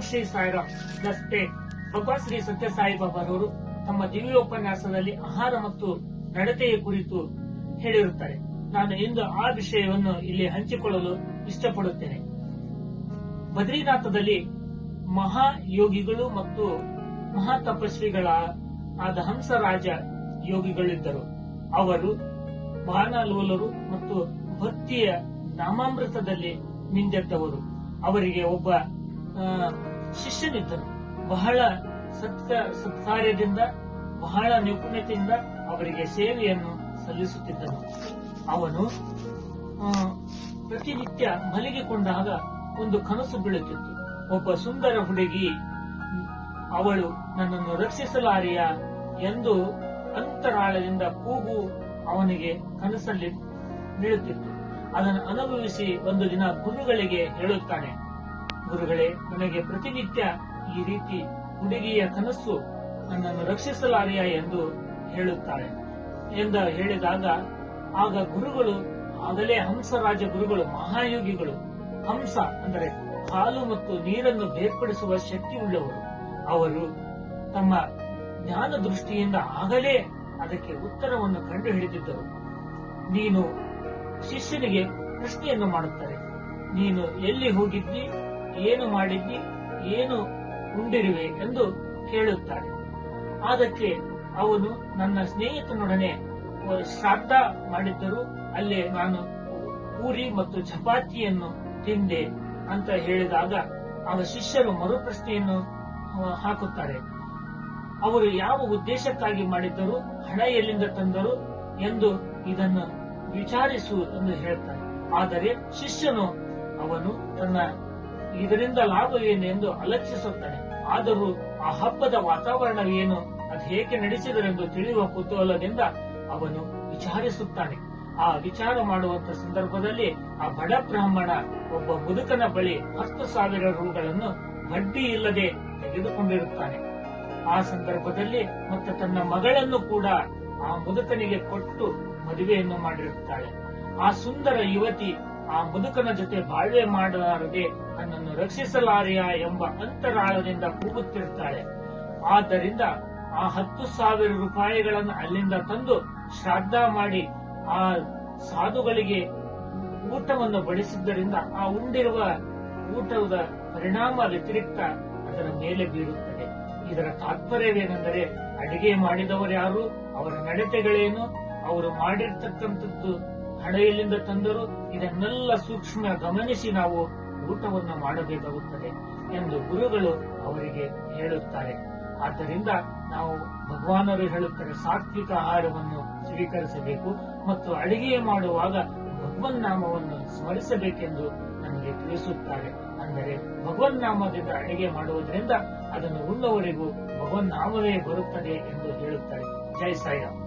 ಶ್ರೀ ಸಾಯಿರಾಮ್. ನಮಸ್ತೆ. ಭಗವಾನ್ ಶ್ರೀ ಸತ್ಯ ಸಾಯಿ ಬಾಬಾರವರು ತಮ್ಮ ದಿವ್ಯೋಪನ್ಯಾಸದಲ್ಲಿ ಆಹಾರ ಮತ್ತು ನಡತೆಯ ಕುರಿತು ಹೇಳಿರುತ್ತಾರೆ. ನಾನು ಇಂದು ಆ ವಿಷಯವನ್ನು ಇಲ್ಲಿ ಹಂಚಿಕೊಳ್ಳಲು ಇಷ್ಟಪಡುತ್ತೇನೆ. ಬದ್ರಿನಾಥದಲ್ಲಿ ಮಹಾಯೋಗಿಗಳು ಮತ್ತು ಮಹಾ ತಪಸ್ವಿಗಳಾದ ಹಂಸರಾಜ ಯೋಗಿಗಳಿದ್ದರು. ಅವರು ಬಾನಲೋಲರು ಮತ್ತು ಭಕ್ತಿಯ ನಾಮಾಮೃತದಲ್ಲಿ ಮಿಂದೆದ್ದವರು. ಅವರಿಗೆ ಒಬ್ಬ ಶಿಷ್ಯನಿದ್ದರು. ಬಹಳ ಸತ್ಕಾರ್ಯದಿಂದ ಬಹಳ ನಿಪುಣತೆಯಿಂದ ಅವರಿಗೆ ಸೇವೆಯನ್ನು ಸಲ್ಲಿಸುತ್ತಿದ್ದನು. ಅವನು ಪ್ರತಿನಿತ್ಯ ಮಲಗಿಕೊಂಡಾಗ ಒಂದು ಕನಸು ಬೀಳುತ್ತಿತ್ತು. ಒಬ್ಬ ಸುಂದರ ಹುಡುಗಿ ಅವಳು ನನ್ನನ್ನು ರಕ್ಷಿಸಲಾರಿಯ ಎಂದು ಅಂತರಾಳದಿಂದ ಕೂಗು ಅವನಿಗೆ ಕನಸಲ್ಲಿ ಬೀಳುತ್ತಿತ್ತು. ಅದನ್ನು ಅನುಭವಿಸಿ ಒಂದು ದಿನ ಗುರುಗಳಿಗೆ ಹೇಳುತ್ತಾನೆ, ಗುರುಗಳೇ, ನನಗೆ ಪ್ರತಿನಿತ್ಯ ಈ ರೀತಿ ಹುಡುಗಿಯ ಕನಸು ನನ್ನನ್ನು ರಕ್ಷಿಸಲಾರಿಯ ಎಂದು ಹೇಳುತ್ತಾಳೆ ಎಂದು ಹೇಳಿದಾಗ ಆಗ ಗುರುಗಳು, ಆಗಲೇ ಹಂಸರಾಜ ಗುರುಗಳು ಮಹಾಯೋಗಿಗಳು, ಹಂಸ ಅಂದರೆ ಹಾಲು ಮತ್ತು ನೀರನ್ನು ಬೇರ್ಪಡಿಸುವ ಶಕ್ತಿ ಉಳ್ಳವರು. ಅವರು ತಮ್ಮ ಜ್ಞಾನ ದೃಷ್ಟಿಯಿಂದ ಆಗಲೇ ಅದಕ್ಕೆ ಉತ್ತರವನ್ನು ಕಂಡು ಹಿಡಿದಿದ್ದರು. ನೀನು ಶಿಷ್ಯನಿಗೆ ಪ್ರಶ್ನೆಯನ್ನು ಮಾಡುತ್ತಾರೆ, ನೀನು ಎಲ್ಲಿ ಹೋಗಿದ್ದಿ, ಏನು ಮಾಡಿದ್ದಿ, ಏನು ಉಂಡಿರುವೆ ಎಂದು ಕೇಳುತ್ತಾರೆ. ಅದಕ್ಕೆ ಅವನು ನನ್ನ ಸ್ನೇಹಿತನೊಡನೆ ಶ್ರಾದ್ದ ಮಾಡಿದ್ದರು, ಅಲ್ಲೇ ನಾನು ಪೂರಿ ಮತ್ತು ಚಪಾತಿಯನ್ನು ತಿಂದೆ ಅಂತ ಹೇಳಿದಾಗ ಆಗ ಶಿಷ್ಯರು ಮರುಪ್ರಶ್ನೆಯನ್ನು ಹಾಕುತ್ತಾರೆ. ಅವರು ಯಾವ ಉದ್ದೇಶಕ್ಕಾಗಿ ಮಾಡಿದ್ದರು, ಹಣ ಎಲ್ಲಿಂದ ತಂದರು ಎಂದು ಇದನ್ನು ವಿಚಾರಿಸು ಎಂದು ಹೇಳ್ತಾರೆ. ಆದರೆ ಶಿಷ್ಯನು ಅವನು ತನ್ನ ಇದರಿಂದ ಲಾಭವೇನು ಎಂದು ಅಲಕ್ಷಿಸುತ್ತಾನೆ. ಆದರೂ ಆ ಹಬ್ಬದ ವಾತಾವರಣವೇನು, ಅದು ಹೇಗೆ ನಡೆಸಿದರೆಂದು ತಿಳಿಯುವ ಕುತೂಹಲದಿಂದ ಅವನು ವಿಚಾರಿಸುತ್ತಾನೆ. ಆ ವಿಚಾರ ಮಾಡುವಂತ ಸಂದರ್ಭದಲ್ಲಿ ಆ ಬಡ ಬ್ರಾಹ್ಮಣ ಒಬ್ಬ ಮುದುಕನ ಬಳಿ 10,000 ರೂಗಳನ್ನು ಬಡ್ಡಿ ಇಲ್ಲದೆ ತೆಗೆದುಕೊಂಡಿರುತ್ತಾನೆ. ಆ ಸಂದರ್ಭದಲ್ಲಿ ಮತ್ತೆ ತನ್ನ ಮಗಳನ್ನು ಕೂಡ ಆ ಮುದುಕನಿಗೆ ಕೊಟ್ಟು ಮದುವೆಯನ್ನು ಮಾಡಿರುತ್ತಾಳೆ. ಆ ಸುಂದರ ಯುವತಿ ಆ ಮುದುಕನ ಜೊತೆ ಬಾಳ್ವೆ ಮಾಡಲಾರದೆ ನನ್ನನ್ನು ರಕ್ಷಿಸಲಾರೆಯ ಎಂಬ ಅಂತರಾಳದಿಂದ ಕೂಗುತ್ತಿರುತ್ತಾಳೆ. ಆದ್ದರಿಂದ ಆ 10,000 ರೂಪಾಯಿಗಳನ್ನು ಅಲ್ಲಿಂದ ತಂದು ಶ್ರಾದ್ದ ಮಾಡಿ ಆ ಸಾಧುಗಳಿಗೆ ಊಟವನ್ನು ಬಡಿಸಿದ್ದರಿಂದ ಆ ಉಂಡಿರುವ ಊಟದ ಪರಿಣಾಮ ವ್ಯತಿರಿಕ್ತ ಅದರ ಮೇಲೆ ಬೀರುತ್ತದೆ. ಇದರ ತಾತ್ಪರ್ಯವೇನೆಂದರೆ ಅಡಿಗೆ ಮಾಡಿದವರು ಯಾರು, ಅವರ ನಡತೆಗಳೇನು, ಅವರು ಮಾಡಿರ್ತಕ್ಕಂಥದ್ದು ಹಣ ಎಲ್ಲಿಂದ ತಂದರು, ಇದನ್ನೆಲ್ಲ ಸೂಕ್ಷ್ಮ ಗಮನಿಸಿ ನಾವು ಊಟವನ್ನು ಮಾಡಬೇಕಾಗುತ್ತದೆ ಎಂದು ಗುರುಗಳು ಅವರಿಗೆ ಹೇಳುತ್ತಾರೆ. ಆದ್ದರಿಂದ ನಾವು ಭಗವಾನರು ಹೇಳುತ್ತಾರೆ, ಸಾತ್ವಿಕ ಆಹಾರವನ್ನು ಸ್ವೀಕರಿಸಬೇಕು ಮತ್ತು ಅಡಿಗೆ ಮಾಡುವಾಗ ಭಗವನ್ ನಾಮವನ್ನು ಸ್ಮರಿಸಬೇಕೆಂದು ನಮಗೆ ತಿಳಿಸುತ್ತಾರೆ. ಅಂದರೆ ಭಗವನ್ ನಾಮದಿಂದ ಅಡಿಗೆ ಮಾಡುವುದರಿಂದ ಅದನ್ನು ಉಣ್ಣುವವರೆಗೂ ಭಗವನ್ ನಾಮವೇ ಬರುತ್ತದೆ ಎಂದು ಹೇಳುತ್ತಾರೆ. ಜೈ ಸಾಯಿರಾಮ್.